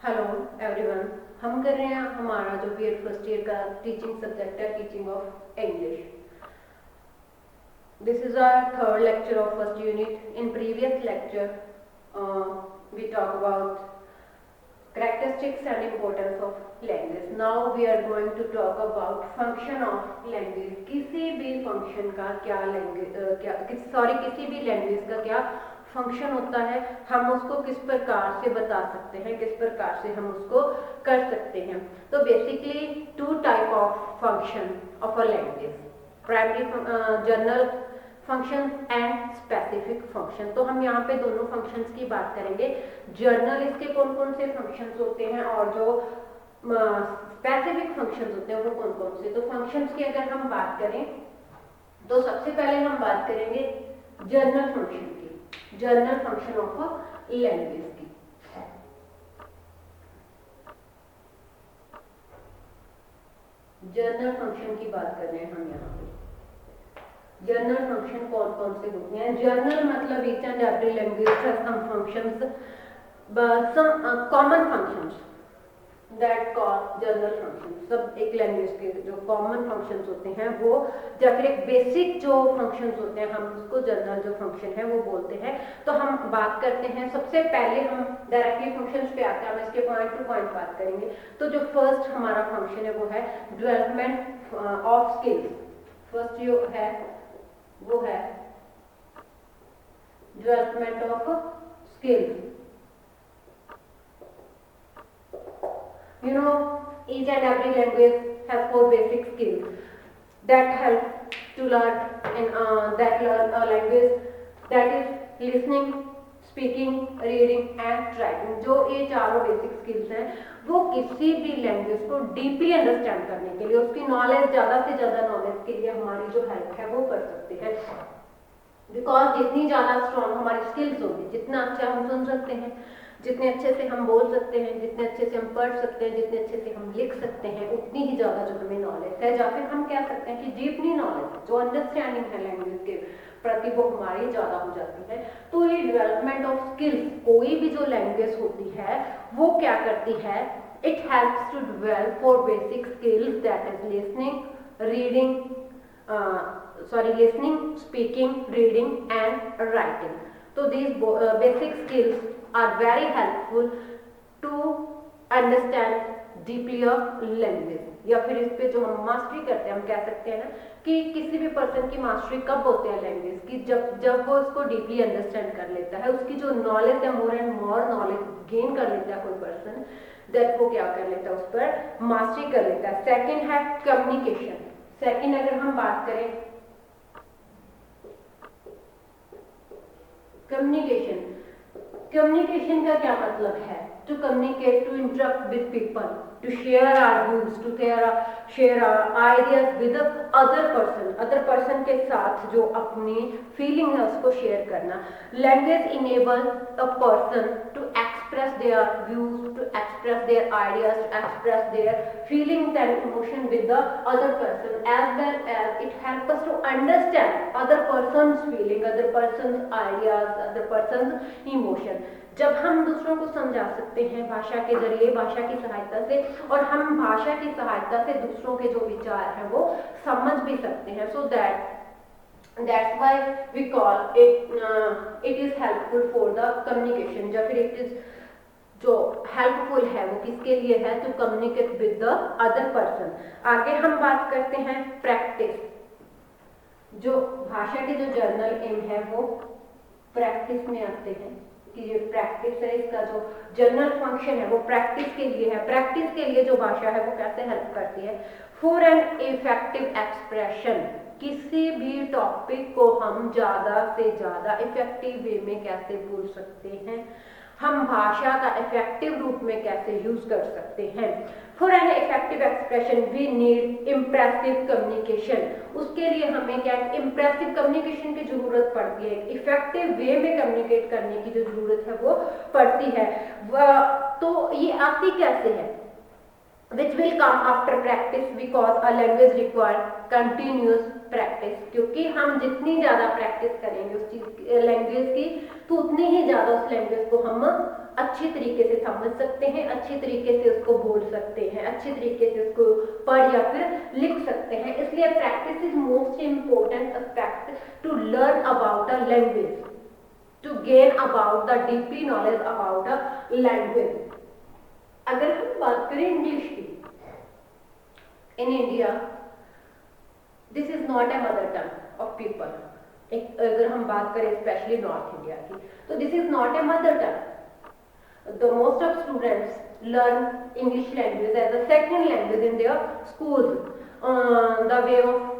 Hello everyone. हम कर रहे हैं हमारा जो बीएड फर्स्ट ईयर का टीचिंग सब्जेक्ट है, teaching of English. This is our third lecture of first unit. In previous lecture we talk about characteristics and importance of language. Now we are going to talk about function of language. किसी भी function का क्या किसी भी language का क्या function होता है, हम उसको किस प्रकार से बता सकते हैं, किस प्रकार से हम उसको कर सकते हैं। तो basically two type of function of a language, primary general function and specific function. तो हम यहाँ पे दोनों फंक्शंस की बात करेंगे। जर्नल इसके कौन कौन से फंक्शंस होते हैं और जो स्पेसिफिक फंक्शंस होते हैं वो कौन कौन से। तो फंक्शंस की अगर हम बात करें तो सबसे पहले हम बात करेंगे जर्नल फंक्शन की, जर्नल फंक्शन ऑफ लैंग्वेज की। जर्नल फंक्शन की बात कर रहे हैं हम यहाँ पे। जर्नल फंक्शन कौन कौन से होते हैं। जर्नल मतलब each and every language has some functions, some common functions that call general function. सब एक लैंग्वेज के जो कॉमन फंक्शंस होते हैं वो, या फिर एक बेसिक जो फंक्शंस होते हैं हम उसको जर्नल जो फंक्शन है वो बोलते हैं। तो हम बात करते हैं, सबसे पहले हम डायरेक्टली फंक्शंस पे आते हैं, हम इसके पॉइंट टू पॉइंट बात करेंगे। तो जो फर्स्ट हमारा फंक्शन है वो है डेवलपमेंट ऑफ स्किल्स। फर्स्ट जो है वो है development of skills. You know, each and every language has 4 basic skills that help to learn a language, that is listening, speaking, reading and writing। जो ये चारों बेसिक स्किल्स हैं वो किसी भी लैंग्वेज को डीपली अंडरस्टैंड करने के लिए, उसकी नॉलेज ज़्यादा से ज़्यादा नॉलेज के लिए हमारी जो हेल्प है वो कर सकते हैं। बिकॉज जितनी ज़्यादा स्ट्रॉन्ग हमारी स्किल्स होगी, जितना अच्छा हम सुन सकते हैं, जितने अच्छे से हम बोल सकते हैं, जितने अच्छे से हम पढ़ सकते हैं, जितने अच्छे से हम लिख सकते हैं, उतनी ही ज़्यादा जो हमें नॉलेज है, या फिर हम कह सकते हैं कि डीपली नॉलेज जो अंडरस्टैंडिंग है लैंग्वेज के प्रति वो हमारी ज़्यादा हो जाती है। तो ये डेवलपमेंट ऑफ स्किल्स, कोई भी जो लैंग्वेज होती है वो क्या करती है, it helps to develop 4 basic skills that is listening, reading, listening, speaking, reading and writing. So these basic skills are very helpful to understand deeply a language। या फिर इस पे जो हम मास्टरी करते हैं, हम कह सकते हैं ना कि किसी भी पर्सन की मास्टरी कब होती है लैंग्वेज की, जब वो उसको डीपली अंडरस्टैंड कर लेता है, उसकी जो नॉलेज है more and more knowledge gain कर लेता है कोई पर्सन, दैट वो क्या कर लेता है, उस पर मास्टरी कर लेता है। सेकेंड है कम्युनिकेशन। सेकेंड अगर हम बात करें कम्युनिकेशन, कम्युनिकेशन का क्या मतलब है, to communicate, to interact with people, to share our views, to share our ideas with other person के साथ जो अपनी फीलिंग है उसको शेयर करना। Language enable a person to express their views, to express their ideas, to express their feelings and emotion with the other person, as well as it helps us to understand other persons feeling, other persons ideas, other persons emotion. जब हम दूसरों को समझा सकते हैं भाषा के जरिए, भाषा की सहायता से, और हम भाषा की सहायता से दूसरों के जो विचार हैं वो समझ भी सकते हैं। सो that's why we call it is helpful for the communication। या फिर it is जो हेल्पफुल है वो किसके लिए है, to communicate with the other person. आगे हम बात करते हैं प्रैक्टिस। जो भाषा के जो जर्नल एम है वो प्रैक्टिस में आते हैं कि ये प्रैक्टिस है, इसका जो जनरल फंक्शन है वो प्रैक्टिस के लिए है। प्रैक्टिस के लिए जो भाषा है वो कैसे हेल्प करती है, फॉर एन इफेक्टिव एक्सप्रेशन। किसी भी टॉपिक को हम ज़्यादा से ज़्यादा इफेक्टिव वे में कैसे बोल सकते हैं, हम भाषा का इफेक्टिव रूप में कैसे यूज कर सकते हैं। For an effective expression we need impressive communication. उसके लिए हमें क्या इम्प्रेसिव कम्युनिकेशन की जरूरत पड़ती है, इफेक्टिव वे में कम्युनिकेट करने की जो जरूरत है वो पड़ती है। तो ये आती कैसे है, which will come after practice because a language require continuous practice। क्योंकि हम जितनी ज़्यादा प्रैक्टिस करेंगे उस चीज़ लैंग्वेज की, तो उतनी ही ज़्यादा उस लैंग्वेज को हम अच्छी तरीके से समझ सकते हैं, अच्छी तरीके से उसको बोल सकते हैं, अच्छी तरीके से उसको पढ़ या फिर लिख सकते हैं। इसलिए practice is most important aspect to learn about a language, to gain about the deeply knowledge about a language. अगर हम बात करें इंग्लिश की, in India this is not a mother tongue of people. अगर हम बात करें स्पेशली नॉर्थ इंडिया की, तो this is not a mother tongue. The most of students learn English language as a second language in their schools. The way of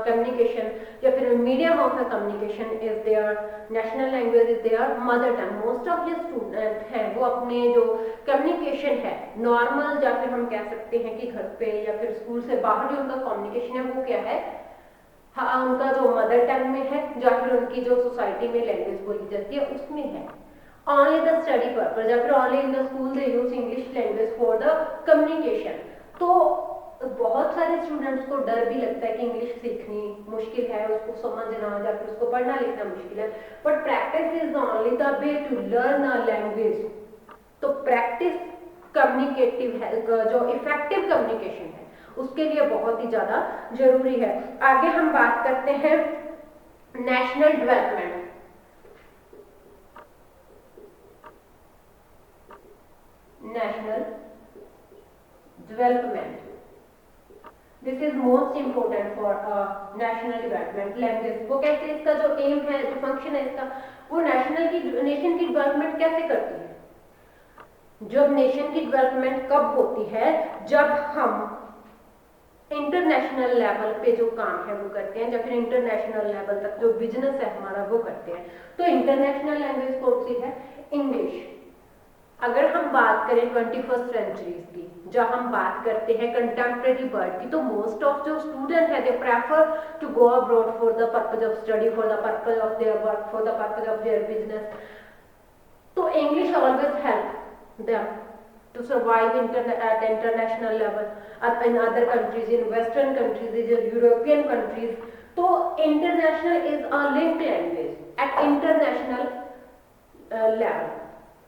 communication या फिर medium of the communication is their national language, is their mother tongue. Most of the student हैं वो अपने जो communication है normal, या फिर हम कह सकते हैं कि घर पे या फिर स्कूल से बाहर जो उनका communication है वो क्या है, हाँ उनका जो मदर टंग में है या फिर उनकी जो सोसाइटी में लैंग्वेज बोली जाती है उसमें है। Only the study purpose या फिर only in the school they use English language for the communication। तो बहुत सारे स्टूडेंट्स को डर भी लगता है कि इंग्लिश सीखनी मुश्किल है, उसको समझना या फिर उसको पढ़ना लिखना मुश्किल है, but practice is only the way to learn a language. तो प्रैक्टिस कम्युनिकेटिव है, जो इफेक्टिव कम्युनिकेशन है उसके लिए बहुत ही ज्यादा जरूरी है। आगे हम बात करते हैं national development. National development, this is most important for national development language. वो कैसे, इसका जो एम है, जो फंक्शन है इसका, वो नेशन की डेवलपमेंट कैसे करती है। जब नेशन की डेवलपमेंट कब होती है, जब हम इंटरनेशनल लेवल पे जो काम है वो करते हैं, या फिर इंटरनेशनल लेवल तक जो बिजनेस है हमारा वो करते हैं। तो इंटरनेशनल लैंग्वेज कौन सी है, इंग्लिश। अगर हम बात करें 21st सेंचुरीज की, जब हम बात करते हैं कंटेम्प्रेरी वर्ल्ड की, तो मोस्ट ऑफ जो स्टूडेंट है they prefer to go abroad for the purpose of study, for the purpose of their work, for the purpose of their business. तो English always help them to survive at international level, in other countries, in western countries, in European countries। तो international is a linked language at international level।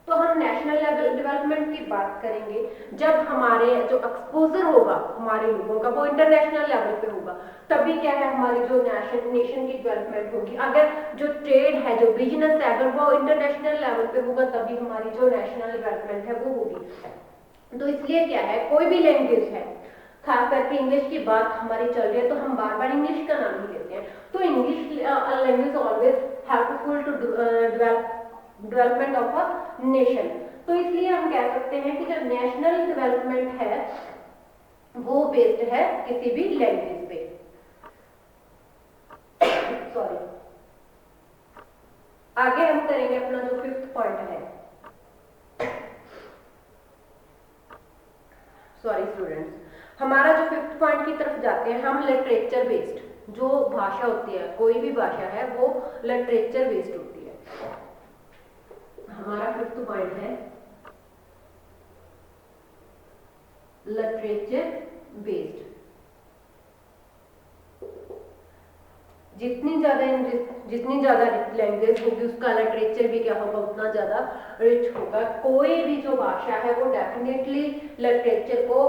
तो हम national level development की बात करेंगे जब हमारे जो एक्सपोजर होगा हमारे लोगों का वो इंटरनेशनल लेवल पे होगा, तभी क्या है हमारी जो नेशन की डेवलपमेंट होगी। अगर जो ट्रेड है, जो बिजनेस है, अगर वो इंटरनेशनल लेवल पे होगा तभी हमारी जो नेशनल डेवलपमेंट है वो होगी। तो इसलिए क्या है, कोई भी लैंग्वेज है, खास करके इंग्लिश की बात हमारी चल रही है तो हम बार बार इंग्लिश का नाम ही लेते हैं। तो English language always helpful to development of a nation. तो इसलिए हम कह सकते हैं कि जो नेशनल डेवलपमेंट है वो बेस्ड है किसी भी लैंग्वेज पे। सॉरी, आगे हम करेंगे अपना जो 5th पॉइंट है। सॉरी स्टूडेंट्स, हमारा जो 5th पॉइंट की तरफ जाते हैं हम, लिटरेचर बेस्ड जो भाषा होती है, कोई भी भाषा है वो लिटरेचर बेस्ड होती है। हमारा 5th पॉइंट है लिटरेचर बेस्ड। जितनी ज्यादा लैंग्वेज होगी उसका लिटरेचर भी क्या होगा, उतना ज्यादा रिच होगा। कोई भी जो भाषा है वो डेफिनेटली लिटरेचर को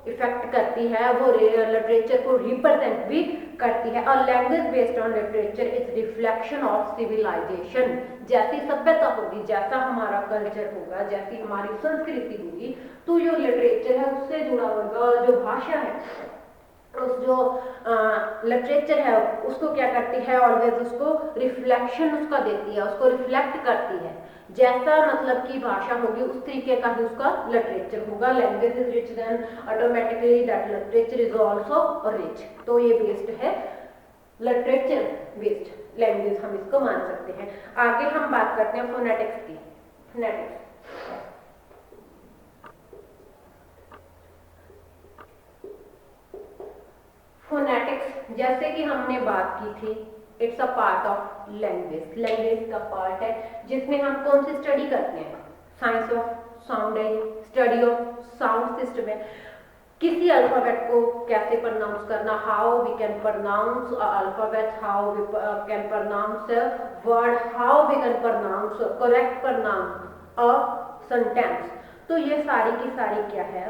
इफेक्ट करती है, वो लिटरेचर को रिप्रेजेंट भी करती है। और language based on literature is reflection of civilization. जैसी सभ्यता होगी, जैसा हमारा कल्चर होगा, जैसी हमारी संस्कृति होगी, तो जो लिटरेचर है उससे जुड़ा होगा। और जो भाषा है, उस जो लिटरेचर है उसको क्या करती है, ऑलवेज उसको रिफ्लेक्शन उसका देती है, उसको रिफ्लेक्ट करती है। जैसा मतलब की भाषा होगी उस तरीके का ही उसका लिटरेचर होगा। Language is rich then automatically that literature is also rich. तो ये बेस्ड है लिटरेचर बेस्ड लैंग्वेज, हम इसको मान सकते हैं। आगे हम बात करते हैं फोनेटिक्स की। फोनेटिक्स फोनेटिक्स जैसे कि हमने बात की थी, it's a part of language. Language का पार्ट है जिसमें हम कौन सी स्टडी करते हैं, साइंस ऑफ साउंड है, स्टडी ऑफ साउंड सिस्टम है। किसी अल्फाबेट को कैसे प्रोनाउंस करना, how we can pronounce alphabet, how we can pronounce word, how we can pronounce correct pronounce a sentence. तो ये सारी की सारी क्या है,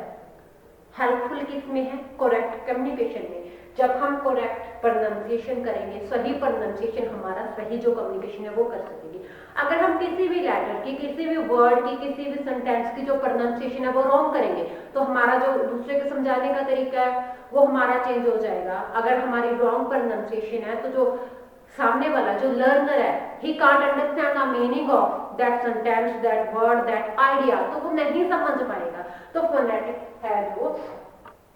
हेल्पफुल किसमें है, करेक्ट कम्युनिकेशन में। जब हम करेक्ट प्रोनाउंसिएशन करेंगे, सही प्रोनाउंसिएशन हमारा सही जो कम्युनिकेशन है वो कर सकेंगे। अगर हम किसी भी लेटर की, किसी भी वर्ड की, किसी भी सेंटेंस की जो प्रोनाउंसिएशन है वो रॉन्ग करेंगे तो हमारा जो दूसरे को समझाने का तरीका है वो हमारा चेंज हो जाएगा। अगर हमारी रॉन्ग प्रोनाउंसिएशन है तो जो सामने वाला जो लर्नर है, he can't understand the meaning of that sentence, that word, that idea, तो वो नहीं समझ पाएगा। तो फोनेटिक है जो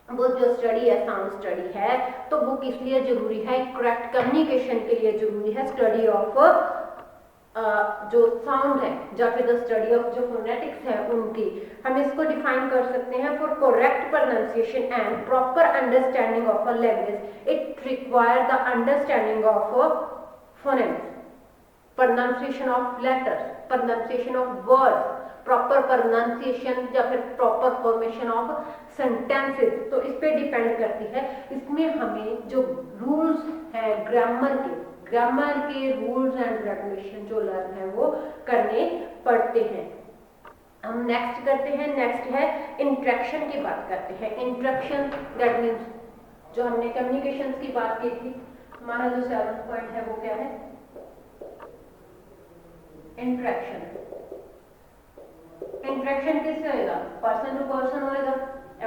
वो जो स्टडी है, साउंड स्टडी है, तो वो किस लिए जरूरी है, करेक्ट कम्युनिकेशन के लिए जरूरी है। स्टडी ऑफ जो साउंड है या फिर द स्टडी ऑफ जो फोनेटिक्स है उनकी, हम इसको डिफाइन कर सकते हैं, for correct pronunciation and proper understanding of a language it require the understanding of phonemes, pronunciation of letters, pronunciation of words, proper pronunciation या फिर proper formation of sentences। तो इस पे डिपेंड करती है। इसमें हमें जो रूल्स हैं ग्रामर के रूल्स एंड रेगुलेशन जो लर्न है वो करने पड़ते हैं। हम नेक्स्ट करते हैं, नेक्स्ट है इंट्रैक्शन की बात करते हैं। इंट्रैक्शन दैट मीन्स जो हमने कम्युनिकेशन की बात की थी, हमारा जो 7th पॉइंट है वो क्या है, इंट्रैक्शन। इंट्रैक्शन किससे होएगा, पर्सन टू पर्सन होएगा,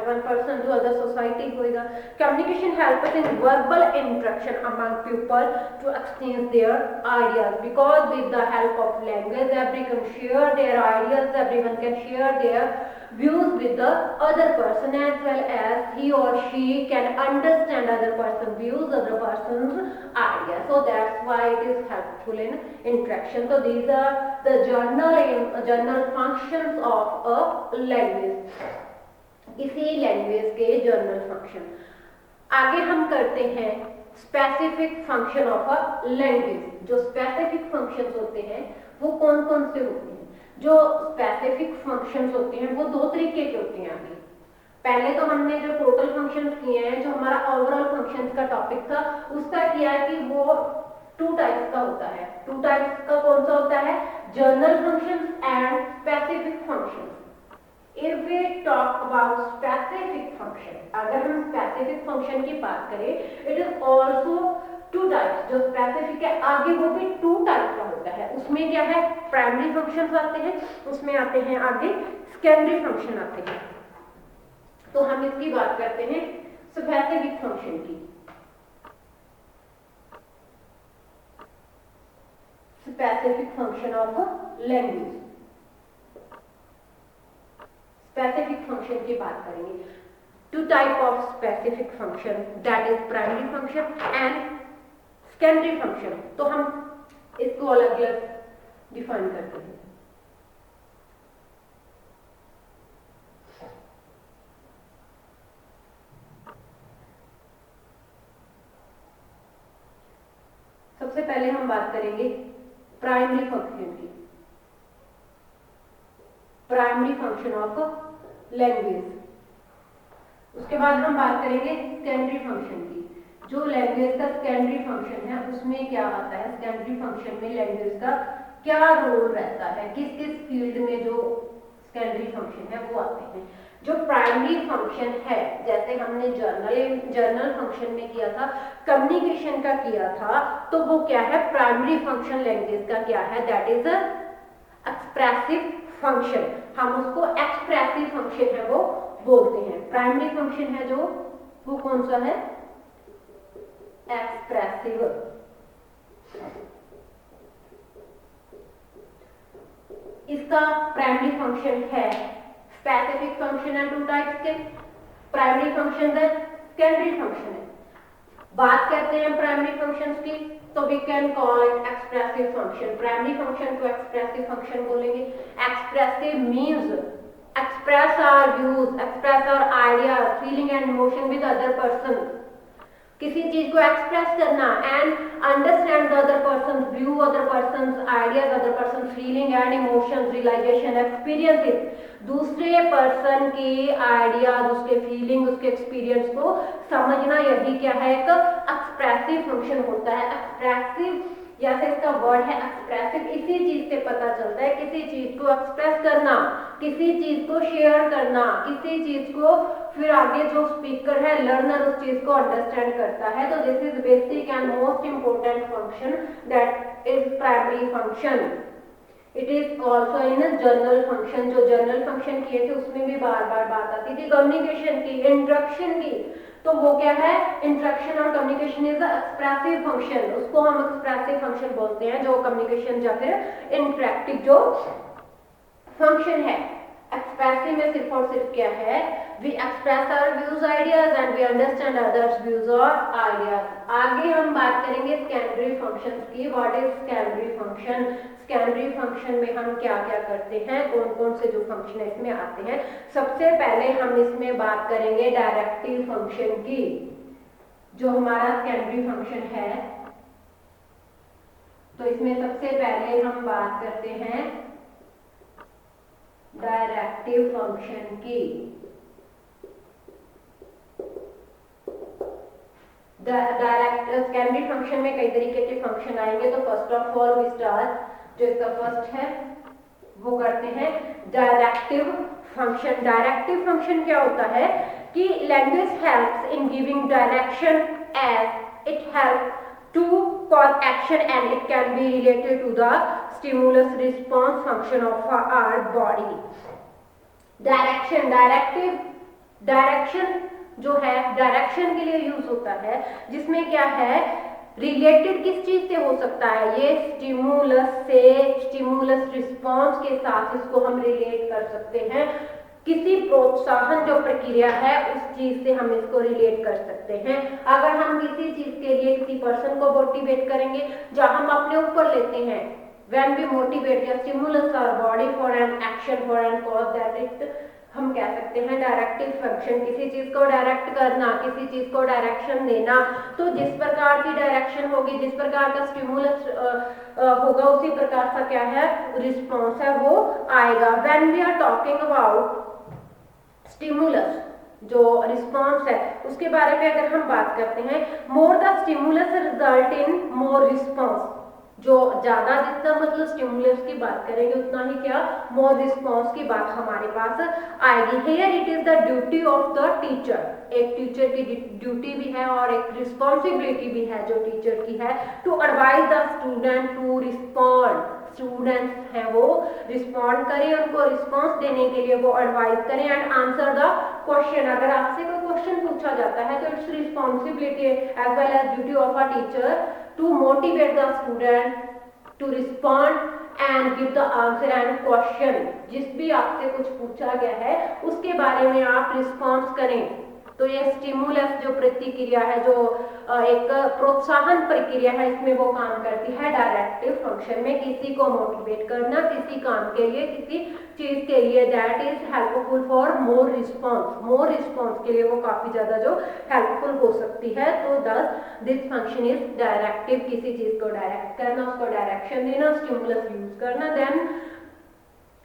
one person to other society होएगा। Communication help us in verbal interaction among people to exchange their ideas, because with the help of language every can share their ideas, everyone can share their views with the other person, as well as he or she can understand other person's views, other person's ideas. So that's why it is helpful in interaction. So these are the general functions of a language, इसी language के general function. आगे हम करते हैं specific function of a language. जो specific functions होते हैं वो कौन कौन से होते हैं। जो स्पेसिफिक फंक्शंस होते हैं वो 2 तरीके के होते हैं। आगे पहले तो हमने जो टोटल फंक्शंस किए हैं, जो हमारा ओवरऑल फंक्शंस का टॉपिक था, उसका किया है कि वो 2 टाइप्स का होता है। 2 टाइप्स का कौन सा होता है, general functions and specific functions. If we talk about specific function, अगर हम specific function की बात करें, it is also 2 types। जो specific है आगे वो भी 2 types का होता है। उसमें क्या है, प्राइमरी फंक्शंस आते हैं, उसमें आते हैं आगे सेकेंडरी फंक्शन आते हैं। तो हम इसकी बात करते हैं स्पेसिफिक फंक्शन की। Specific function of language, specific function की बात करेंगे। 2 type of specific function, that is primary function and secondary function. तो हम इसको अलग अलग डिफाइन करते हैं। सबसे पहले हम बात करेंगे प्राइमरी फंक्शन की, प्राइमरी फंक्शन ऑफ लैंग्वेज। उसके बाद हम बात करेंगे सेकेंडरी फंक्शन की। जो लैंग्वेज का सेकेंडरी फंक्शन है उसमें क्या आता है, सेकेंडरी फंक्शन में लैंग्वेज का क्या रोल रहता है, किस किस फील्ड में जो सेकेंडरी फंक्शन है वो आते हैं। जो प्राइमरी फंक्शन है, जैसे हमने जर्नल फंक्शन में किया था, कम्युनिकेशन का किया था, तो वो क्या है, प्राइमरी फंक्शन लैंग्वेज का क्या है, दैट इज एक्सप्रेसिव फंक्शन। हम उसको एक्सप्रेसिव फंक्शन है वो बोलते हैं। प्राइमरी फंक्शन है जो वो कौन सा है, एक्सप्रेसिव। इसका प्राइमरी फंक्शन है, स्पेसिफिक फंक्शन है 2 टाइप्स के, प्राइमरी फंक्शन है, सेकेंडरी फंक्शन है। बात करते हैं प्राइमरी फंक्शंस की, तो we can call it expressive function. Primary function को एक्सप्रेसिव फंक्शन बोलेंगे। Expressive means express our views, express our ideas, feeling and emotion with other person। किसी चीज को एक्सप्रेस करना and understand the other persons view, other persons ideas, other persons feeling and emotions, realization, experiences. दूसरे person के ideas, उसके feeling, उसके experience को समझना, यही क्या है, एक एक्सप्रेसिव फंक्शन होता है। एक्सप्रेसिव या फिर इसका वर्ड है एक्सप्रेसिव। इसी चीज से पता चलता है किसी चीज को एक्सप्रेस करना, किसी चीज को शेयर करना, किसी चीज को फिर आगे जो स्पीकर है लर्नर उस चीज को अंडरस्टैंड करता है। तो this is basic and most important function that is primary function. It is also in general function. जो जनरल फंक्शन किए थे उसमें भी बार बार बात आती थी कम्युनिकेशन की, इंट्रक्शन की। तो वो क्या है, इंट्रक्शन और कम्युनिकेशन इज एक्सप्रेसिव फंक्शन, उसको हम एक्सप्रेसिव फंक्शन बोलते हैं। जो कम्युनिकेशन या फिर इंटरेक्टिव जो फंक्शन है। एक्सप्रेसिव में सिर्फ और सिर्फ क्या है, we express our views ideas and we understand others views और आइडियाज। आगे हम बात करेंगे सेकेंडरी फंक्शंस की। What is secondary function? Secondary function में हम क्या क्या करते हैं, कौन कौन से जो फंक्शन इसमें आते हैं। सबसे पहले हम इसमें बात करेंगे डायरेक्टिव फंक्शन की। जो हमारा सेकेंडरी फंक्शन है, तो इसमें सबसे पहले हम बात करते हैं डायरेक्टिव फंक्शन की। डायरेक्ट सेकेंडरी फंक्शन में कई तरीके के फंक्शन आएंगे। तो first of all we start, जो इसका फर्स्ट है वो करते हैं डायरेक्टिव फंक्शन। डायरेक्टिव फंक्शन क्या होता है कि language helps in giving direction as it help to cause action and it can be related to the stimulus response function of our body. Direction, direction जो है डायरेक्शन के लिए use होता है, जिसमें क्या है रिलेटेड किस चीज से हो सकता है, ये स्टिमुलस से, स्टिमुलस रिस्पॉन्स के साथ इसको हम रिलेट कर सकते हैं। किसी प्रोत्साहन जो प्रक्रिया है उस चीज से हम इसको रिलेट कर सकते हैं। अगर हम किसी चीज के लिए किसी पर्सन को मोटिवेट करेंगे, जहां हम अपने ऊपर लेते हैं, when we motivate या stimulus our body for an action for an cause that it, हम कह सकते हैं डायरेक्टिव फंक्शन। किसी चीज को डायरेक्ट करना, किसी चीज को डायरेक्शन देना। तो जिस प्रकार की डायरेक्शन होगी, जिस प्रकार का स्टिमुलस होगा, उसी प्रकार का क्या है रिस्पॉन्स है वो आएगा। when we are talking about stimulus, जो रिस्पॉन्स है उसके बारे में अगर हम बात करते हैं, more the stimulus result in more response. जो ज्यादा जितना मतलब स्टिमुलस की बात करेंगे उतना ही क्या मोर रिस्पॉन्स की बात हमारे पास आएगी। Here it is the duty of the teacher. एक टीचर की ड्यूटी भी है और एक रिस्पॉन्सिबिलिटी भी है जो टीचर की है, to advise the student to respond. Students हैं वो रिस्पॉन्ड करें, उनको रिस्पॉन्स देने के लिए वो एडवाइज करें एंड आंसर द क्वेश्चन। अगर आपसे कोई क्वेश्चन पूछा जाता है तो it's responsibility as well as duty of a teacher to motivate the student to respond and give the answer and question. जिस भी आपसे कुछ पूछा गया है उसके बारे में आप रिस्पॉन्स करें। तो ये स्टिमुलस जो प्रतिक्रिया है, जो एक प्रोत्साहन प्रक्रिया है, इसमें वो काम करती है डायरेक्टिव फंक्शन में। किसी को मोटिवेट करना किसी काम के लिए, किसी चीज के लिए, that is helpful for more response. More response के लिए वो काफी ज्यादा जो हेल्पफुल हो सकती है। तो दस दिस फंक्शन इज डायरेक्टिव। किसी चीज को डायरेक्ट करना, उसको डायरेक्शन देना, स्टिमुलस यूज करना, देन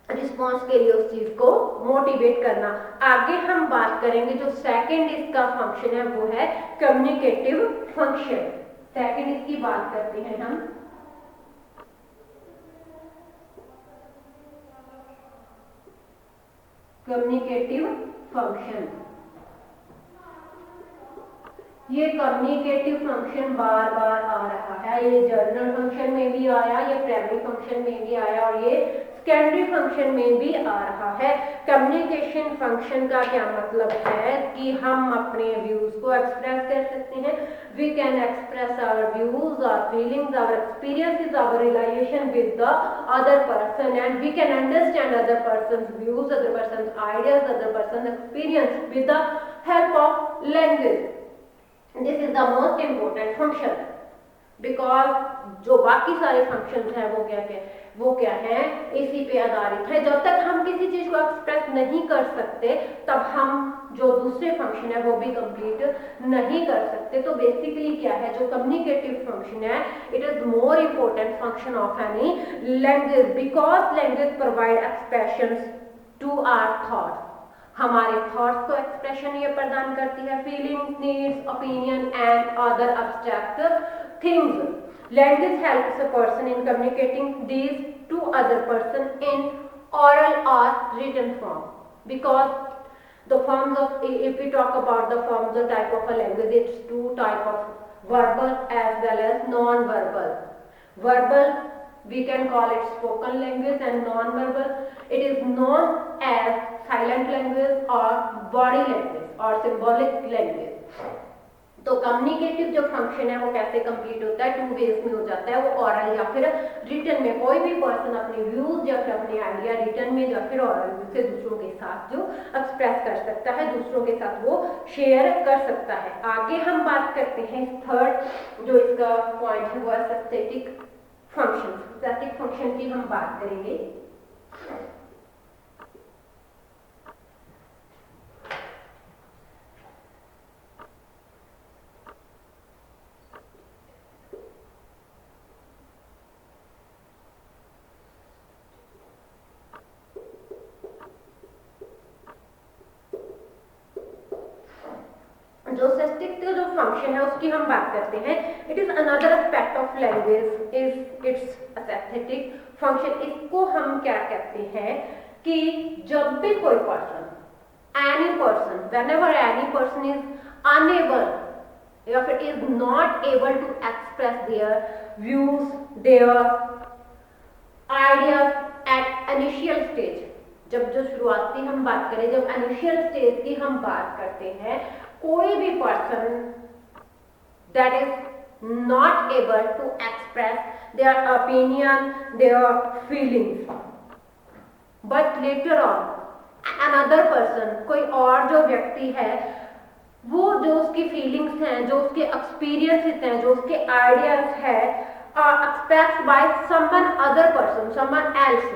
रिस्पॉन्स के लिए उस चीज को मोटिवेट करना। आगे हम बात करेंगे जो सेकंड इसका फंक्शन है वो है कम्युनिकेटिव फंक्शन। सेकंड इसकी बात करते हैं हम। कम्युनिकेटिव फंक्शन, ये कम्युनिकेटिव फंक्शन बार बार आ रहा है। ये जर्नल फंक्शन में भी आया, ये प्राइमरी फंक्शन में भी आया और ये सेकेंडरी फंक्शन में भी आ रहा है। कम्युनिकेशन फंक्शन का क्या मतलब है कि हम अपने व्यूज को एक्सप्रेस कर सकते हैं। We can express our views, our feelings, our experiences, our relation with the other person and we can understand other persons views, other persons ideas, other persons experience with the help of language. This is the most important function because जो बाकी सारे functions हैं वो क्या है इसी पे आधारित है। जब तक हम किसी चीज को एक्सप्रेस नहीं कर सकते तब हम जो दूसरे फंक्शन है वो भी कंप्लीट नहीं कर सकते। तो बेसिकली क्या है जो कम्युनिकेटिव फंक्शन है, it is more important function of any language because language provide expressions to our thoughts. हमारे थॉट्स को एक्सप्रेशन ये प्रदान करती है, feelings, needs, opinion and other abstract things. Language helps a person in communicating these to other person in oral or written form, because the forms of, if we talk about the forms, the type of a language, it's two type of verbal as well as non-verbal. Verbal, we can call it spoken language, and non-verbal, it is known as silent language or body language or symbolic language. तो communicative जो function है वो कैसे complete होता है, two ways में हो जाता है, वो ऑरल या फिर रिटन में। कोई भी पर्सन अपने व्यूज या फिर अपने आइडिया रिटन में या फिर ऑरल से दूसरों के साथ जो एक्सप्रेस कर सकता है, दूसरों के साथ वो शेयर कर सकता है। आगे हम बात करते हैं थर्ड जो इसका पॉइंट है वो है सिंथेटिक फंक्शन। सिंथेटिक फंक्शन की हम बात करेंगे। जो सिंथेटिक जो फंक्शन है उसकी हम बात करते हैं। It is another aspect of language is its synthetic function. इसको हम क्या कहते हैं कि जब भी कोई person, any person, whenever any person is unable या फिर is not able to express their views, their ideas at initial stage. जब जो शुरुआती हम बात करें, जब इनिशियल स्टेज की हम बात करते हैं, कोई भी person that is not able to express their opinion, their feelings, but later on another person, कोई और जो व्यक्ति है, वो जो उसकी फीलिंग्स हैं, जो उसके एक्सपीरियंसेस हैं, जो उसके आइडियाज है, expressed by someone other person, someone else,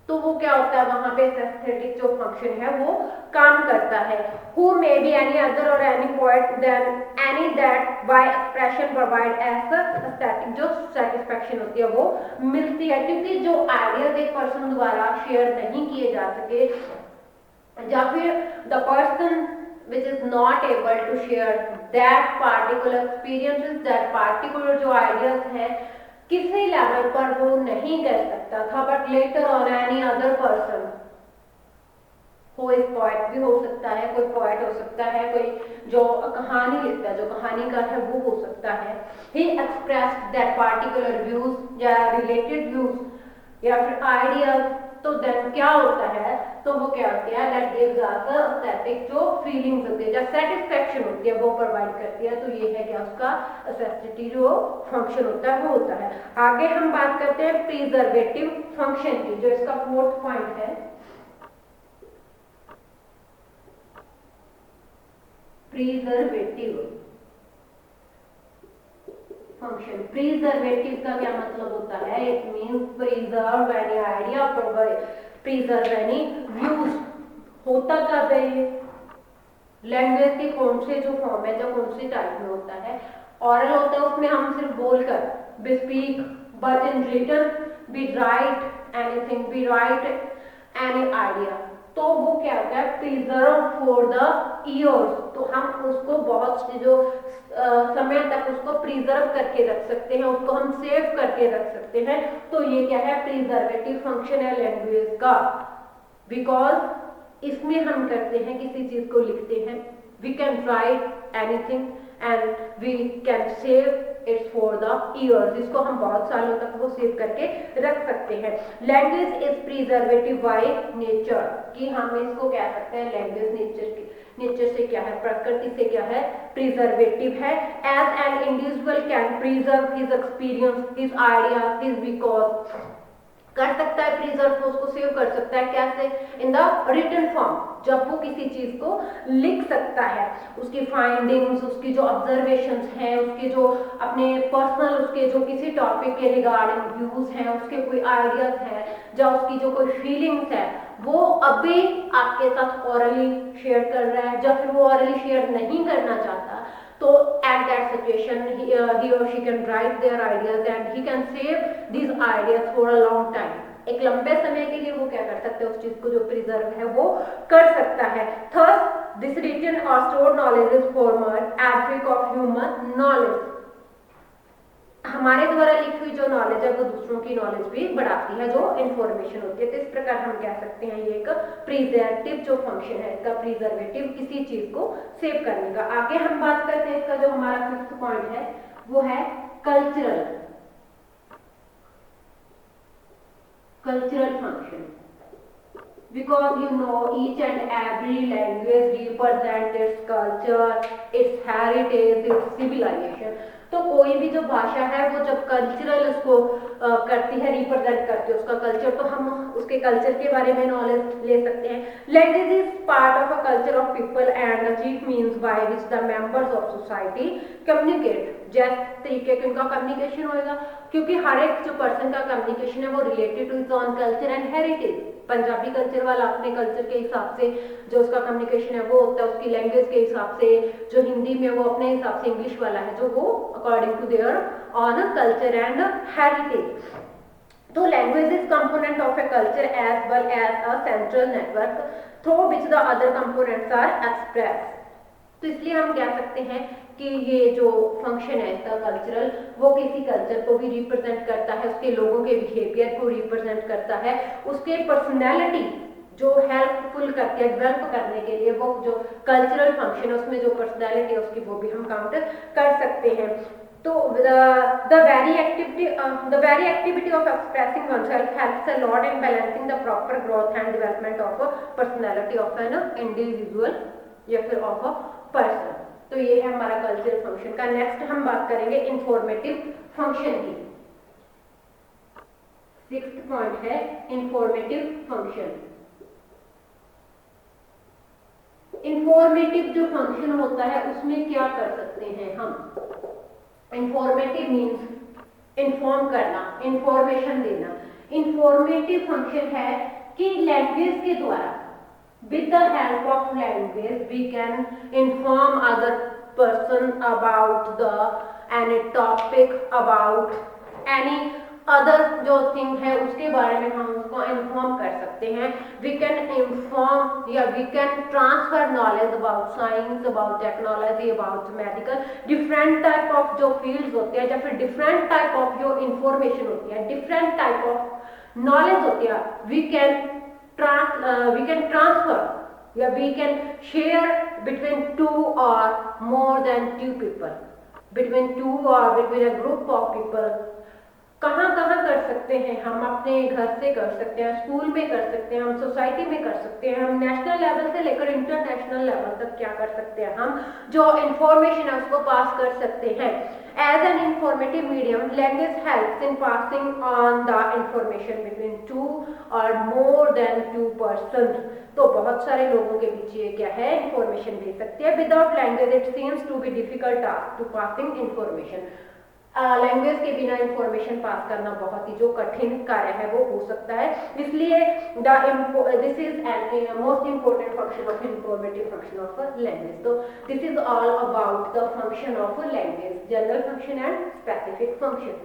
तो वो क्या होता है, वहां पे सिंथेटिक जो फंक्शन है वो काम करता है। Who may be any other और any point then any that by expression provide as aesthetic, जो सेटिस्फेक्शन होती है वो मिलती है, क्योंकि जो आइडियाज एक पर्सन द्वारा शेयर नहीं किए जा सके या फिर the person which is not able to share that particular experiences, that particular जो ideas है किसी लेवल पर वो नहीं कर सकता था, but later on any other person, वो एक पोएट भी हो सकता है, कोई पोएट हो सकता है, कोई जो कहानी लिखता है, जो कहानीकार है वो हो सकता है, ही एक्सप्रेस्ड दैट पार्टिकुलर व्यूज या रिलेटेड व्यूज या फिर आइडियाज, तो देन क्या होता है, तो वो क्या होती है, दैट गिव्स अस एस्थेटिक जो फीलिंग्स होती है, जो सेटिस्फेक्शन होती है वो प्रोवाइड करती है। तो ये है क्या उसका एस्थेटिक जो फंक्शन होता है वो होता है। आगे हम बात करते हैं प्रिजर्वेटिव फंक्शन की, जो इसका फोर्थ पॉइंट है। प्रिजर्वेटिव फंक्शन, प्रिजर्वेटिव का क्या मतलब होता है, it means preserve any idea, preserve any views. होता कब है ये, लैंग्वेज के कौन से जो फॉर्म है, जो कौन सी टाइप में होता है, ऑरल होता है, उसमें हम सिर्फ बोलकर, we speak, but in written we write anything, we write any idea, तो वो क्या होता है, प्रिजर्व फॉर द ईयर्स, तो हम उसको बहुत से जो समय तक उसको प्रिजर्व करके रख सकते हैं, उसको हम सेव करके रख सकते हैं। तो ये क्या है, प्रिजर्वेटिव फंक्शन है लैंग्वेज का, बिकॉज इसमें हम करते हैं, किसी चीज को लिखते हैं, we can write anything and we can save its for the years, इसको हम बहुत सालों तक वो सेव करके रख सकते हैं। Language is preservative by nature, कि हम इसको कह सकते हैं लैंग्वेज नेचर से क्या है, प्रकृति से क्या है, प्रिजर्वेटिव है। As an individual can preserve his experience, his idea, his because, कर सकता है प्रिजर्व, उसको सेव कर सकता है, कैसे, इन द रिटन फॉर्म, जब वो किसी चीज को लिख सकता है, उसकी फाइंडिंग्स, उसकी जो ऑब्जर्वेशंस हैं, उसके जो अपने पर्सनल, उसके जो किसी टॉपिक के रिगार्डिंग व्यूज हैं, उसके कोई आइडियाज हैं, या उसकी जो कोई फीलिंग्स है, वो अभी आपके साथ ऑरली शेयर कर रहा है, जब फिर वो ऑरली शेयर नहीं करना चाहता, तो at that situation he or she can write their ideas and he can save these ideas for a long time, एक लंबे समय के लिए वो क्या कर सकते हैं, उस चीज को जो प्रिजर्व है वो कर सकता है। Thus this written or stored knowledge is former aspect of human knowledge, हमारे द्वारा लिखी हुई जो नॉलेज है वो दूसरों की नॉलेज भी बढ़ाती है, जो इंफॉर्मेशन होती है। तो इस प्रकार हम कह सकते हैं ये एक प्रिजर्वेटिव जो फंक्शन है, इसका प्रिजर्वेटिव किसी चीज को सेव करने का। आगे हम बात करते हैं इसका जो हमारा 5th पॉइंट है वो है cultural function. Because you know each and every language represents its culture, its heritage, its civilization। तो कोई भी जो भाषा है वो जब कल्चरल उसको करती है, रिप्रेजेंट करती है उसका कल्चर, तो हम उसके कल्चर के बारे में नॉलेज ले सकते हैं। Language is part of a culture of people and the chief means by which the members of society communicate. जैसे तरीके के उनका कम्युनिकेशन होएगा, क्योंकि हर एक जो पर्सन का कम्युनिकेशन है वो related two is on culture and heritage. Punjabi culture वाला अपने कल्चर के हिसाब से जो उसका कम्युनिकेशन है वो होता है, उसकी लैंग्वेज के हिसाब से। जो हिंदी में वो अपने हिसाब से, इंग्लिश वाला है जो वो according to their own culture and heritage. तो language is component of a culture as well as a central network through which the other components are express. तो इसलिए हम कह सकते हैं कि ये जो फंक्शन है इसका कल्चरल, वो किसी कल्चर को भी रिप्रेजेंट करता है, उसके लोगों के बिहेवियर को रिप्रेजेंट करता है, उसके पर्सनैलिटी जो हेल्पफुल करती है डेवलप करने के लिए। वो जो कल्चरल फंक्शन है उसमें जो पर्सनैलिटी है उसकी वो भी हम काउंट कर सकते हैं। तो the very activity of expressing oneself helps a lot in balancing the proper growth and development of a personality of an individual या फिर ऑफ अ पर्सन। तो ये है हमारा कल्चरल फंक्शन का। नेक्स्ट हम बात करेंगे इंफॉर्मेटिव फंक्शन की। 6th पॉइंट है इंफॉर्मेटिव फंक्शन। इंफॉर्मेटिव जो फंक्शन होता है उसमें क्या कर सकते हैं हम। इंफॉर्मेटिव मीन्स इन्फॉर्म करना, इंफॉर्मेशन देना। इंफॉर्मेटिव फंक्शन है कि लैंग्वेज के द्वारा, with the help of language we can inform other person about the any topic, about any other जो थिंग है उसके बारे में हम उसको इन्फॉर्म कर सकते हैं। वी कैन इन्फॉर्म या we can transfer knowledge about science, about technology, about medical, different type of जो फील्ड्स होते हैं या फिर डिफरेंट टाइप ऑफ जो इंफॉर्मेशन होती है, डिफरेंट टाइप ऑफ नॉलेज होती है, we can transfer या we can share between two or more than two people, between two or between a group of people। कहाँ कहाँ कर सकते हैं हम, अपने घर से कर सकते हैं, स्कूल में कर सकते हैं, हम सोसाइटी में कर सकते हैं, हम नेशनल लेवल से लेकर इंटरनेशनल लेवल तक क्या कर सकते हैं, हम जो इंफॉर्मेशन है उसको पास कर सकते हैं। As an informative medium, language helps in passing on the information between two or more than two persons। तो बहुत सारे लोगों के बीच ये क्या है, इंफॉर्मेशन दे सकती है। Without language, it seems to be difficult task to passing information। Language के बिना इंफॉर्मेशन पास करना बहुत ही जो कठिन कार्य है वो हो सकता है। इसलिए this is most important function of informative function of language. तो this is all about the function of language, general function and specific function.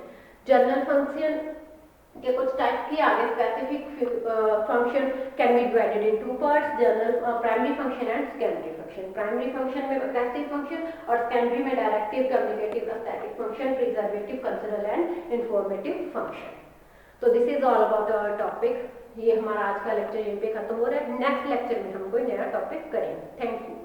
General function के कुछ टाइप की आगे specific function can be divided in two parts, general primary function and secondary function. Primary function में passive function और secondary में directive, communicative, static function, preservative, cultural and informative function. तो this is all about our topic. ये हमारा आज का lecture यहीं पे खत्म हो रहा है। नेक्स्ट लेक्चर में हम कोई नया टॉपिक करेंगे। Thank you.